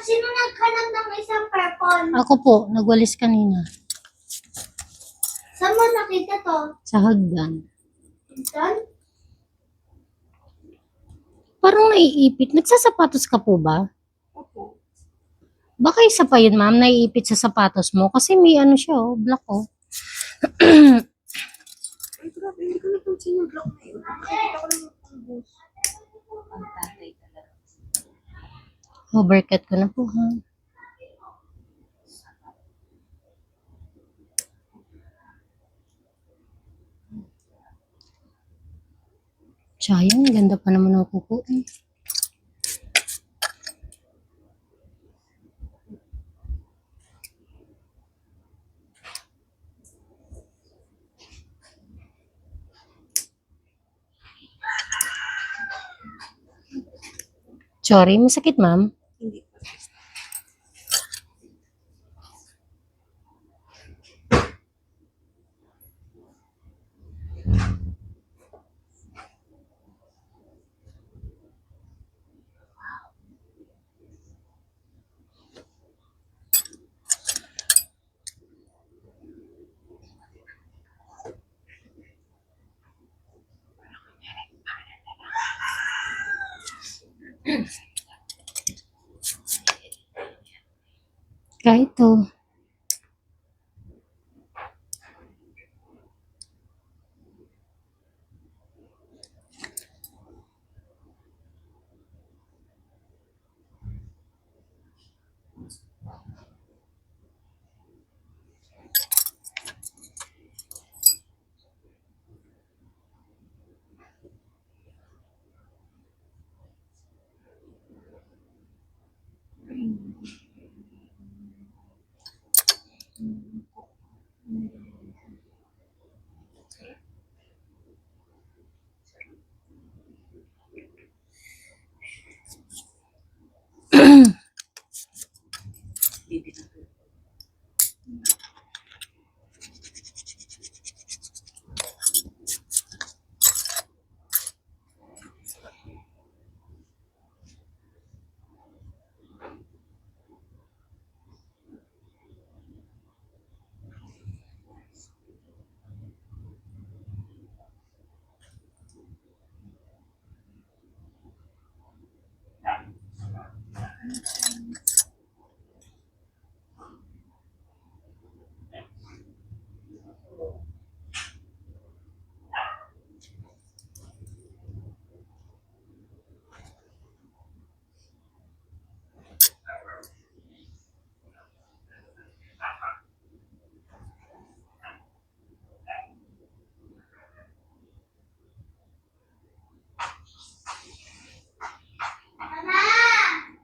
sino naghanap ng isang purple? Ako po, nagwalis kanina. Saan mo nakita to? Sa hagdan. Saan? Parang naiipit. Nagsasapatos ka po ba? Opo. Baka isa pa yun, ma'am, naiipit sa sapatos mo. Kasi may ano siya, oh, black, oh. Ay, grabe, hindi ko napansin yung block na yun. Nakikita ko lang yung pambus. Ang tatay talaga. Overcut ko na po, ha. Sayang, ganda pa naman ang kuko, eh. Sorry, masakit, ma'am. Hindi. Kahit to.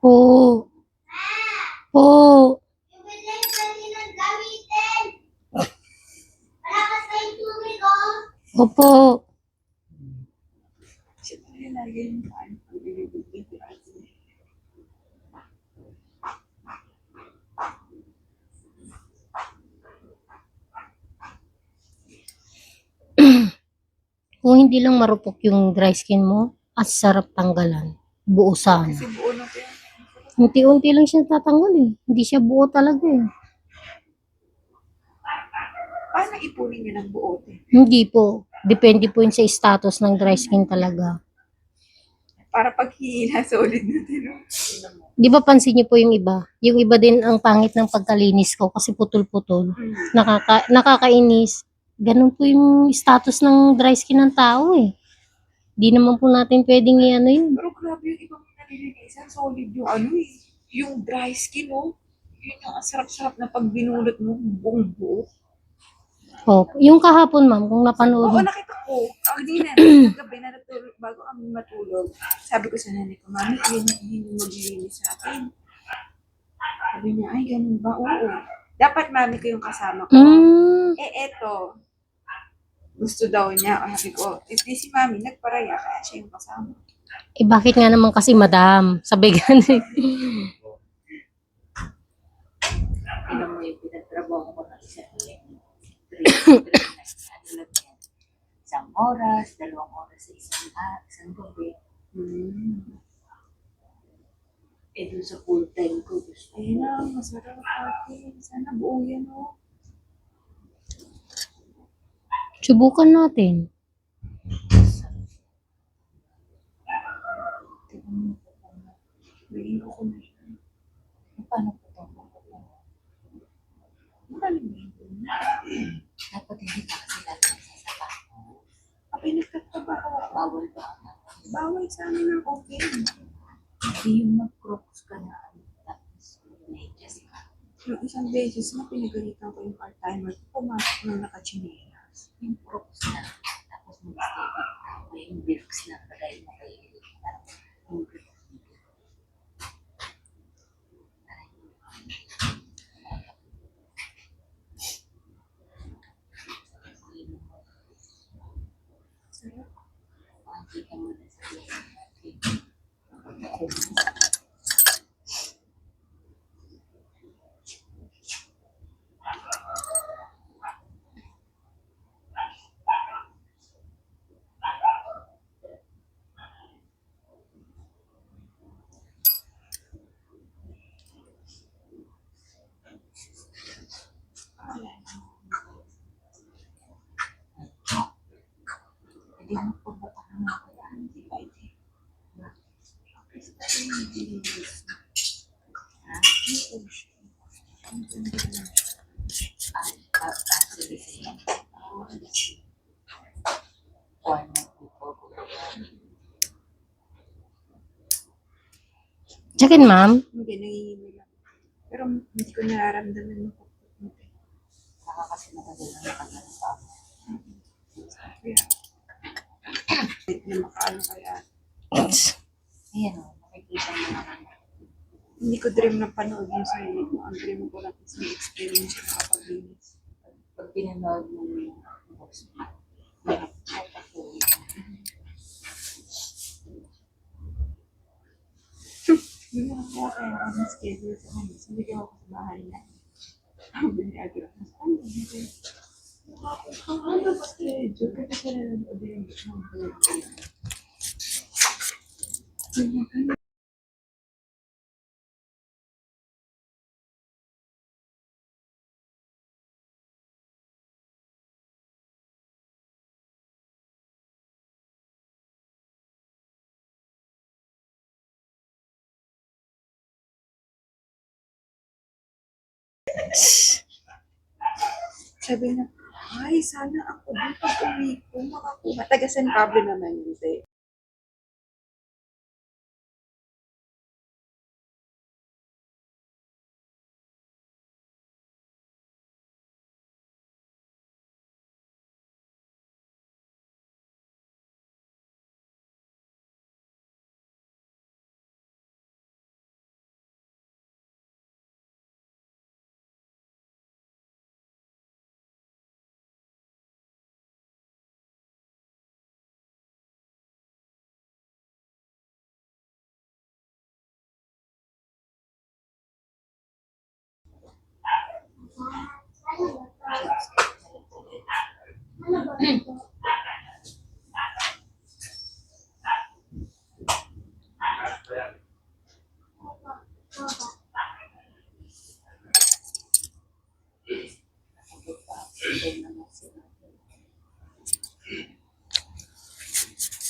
Po. Po. Yung bilay pwede nang gamitin. Malakas na yung tubig, oh. Opo. Siyempre, lagi yung kaan. Ang binibigay ko ate. Kung hindi lang marupok yung dry skin mo, at sarap tanggalan. Buo sana. Kasi buo na po yan. Unti-unti lang siya tatanggal, eh. Hindi siya buo talaga, eh. Paano ipunin niyo ng buo, te? Hindi po. Depende po yun sa status ng dry skin talaga. Para pag hihila, solid na din. No? Di ba pansin niyo po yung iba? Yung iba din ang pangit ng pagkalinis ko kasi putol-putol. Nakakainis. Ganun po yung status ng dry skin ng tao, eh. Di naman po natin pwedeng i-ano yun. Pero grabe yung ibang nalilinisan. Solid yung ano eh. Yung dry skin, oh. Yun yung ang sarap-sarap na pag binulot mo, buong buo. Oh, yung kahapon, ma'am, kung napanood Oo, mo. nakita ko. Kanina, ng gabi na natulog, bago kami matulog, sabi ko sa nanay ko, Mami, hindi maglilinis sa akin. Sabi niya, ay, ganun ba? Oo. Dapat mami ko yung kasama ko. Eto, gusto daw niya. Sabi ko, di si mami, nagparaya, kaya siya yung kasama. Bakit nga naman kasi madam? Sabi ganun. Alam mo yung pinagtrabaho ko ng isang oras, 2 oras sa isang gabi. dun sa full time ko, gusto Ayun na, masarap ate. Sana buo yan oh. Subukan natin. Bigyan ko na siya. Paano po ito? Magaling yun. Dapat hindi pa kasi natin sasapa. Apay nagtatrabaho ako. Bawal ba? Bawal sa amin ng okay. Hindi yung mag-crooks ka na. Tapos, may-adjust ka. Yung isang beses na pinagalitan ko yung part-timer, pumasok na nakachinelas. Yung crooks na. Tapos, mag-stay ka. May yung bilks na kagaya mo kayo. Parang, yung bilks. Sarap. Makikita mo na sa Wala na. Hindi mo po ba parang makaya? Hindi pwede. Actually, sa'yo. One month before ko. Tsakin, ma'am. Hindi, nanginginig lang. Pero hindi ko nararamdaman yung pagpapit. Saka kasi matagal na nakagalan pa ako. Kaya, wait na makaano kaya. Ayan o, makikita mo naman. Hindi ko dream na panood yung sarili ko. Ang dream ko lang is may experience na nakapaglinis. Pag pinanood mo yung box mo, nakapatuloy. Hindi mo ako kaya ako ng schedule sa kanya. Sabi ko ako sa bahay na. Sabi ni Agro, ano ba? Ano ba schedule? Kasi siya nanonood yung sabi niya, ay, sana ako din pag uwi ko makakuha. Taga San Pablo naman yun, eh.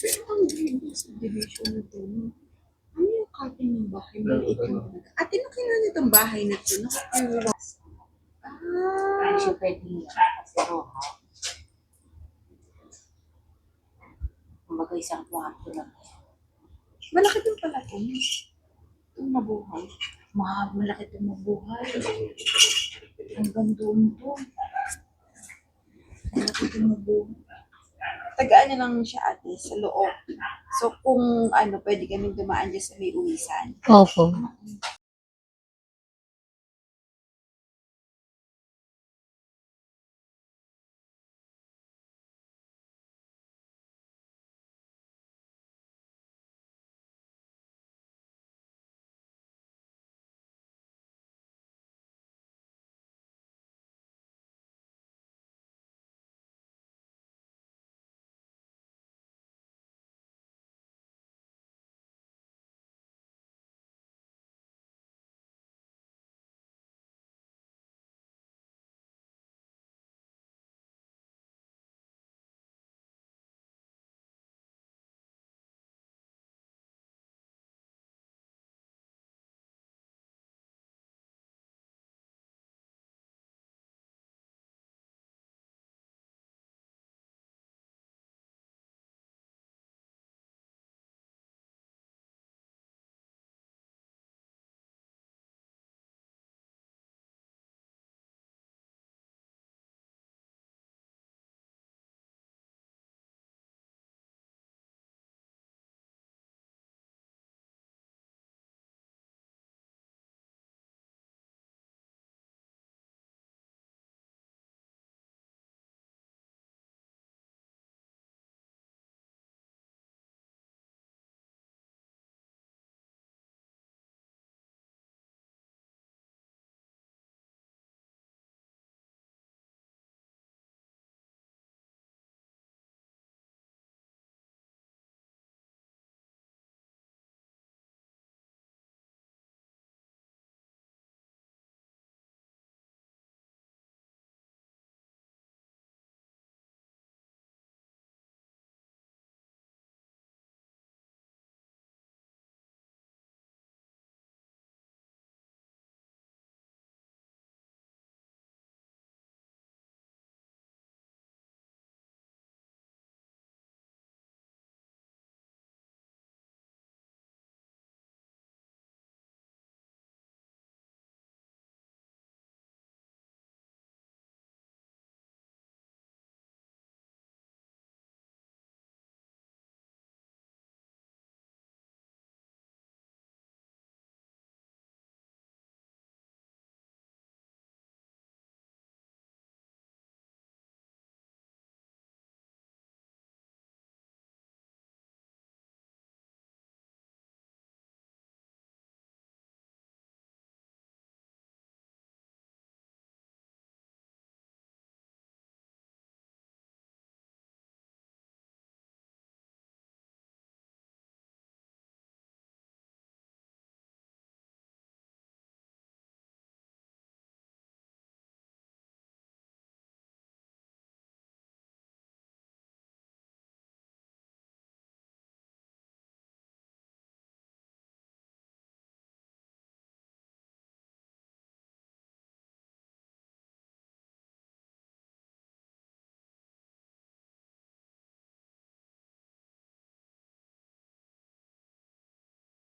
Pero ang ganda sa division na to, no? Ano yung cutting ng bahay? Maliit lang. Ate, nakilan itong bahay na to. Nakakiwa. Hindi Ah, siya pwedeng kasi roha. Kumbaga isang kwarto lang. malaki din pala to. Itong mabuhay. Malaki itong mabuhay. Hanggang doon to. Malaki itong mabuhay. Tagaan na lang siya ate sa loob. So kung ano, pwede kami dumaan dyan sa may uwisan. Opo.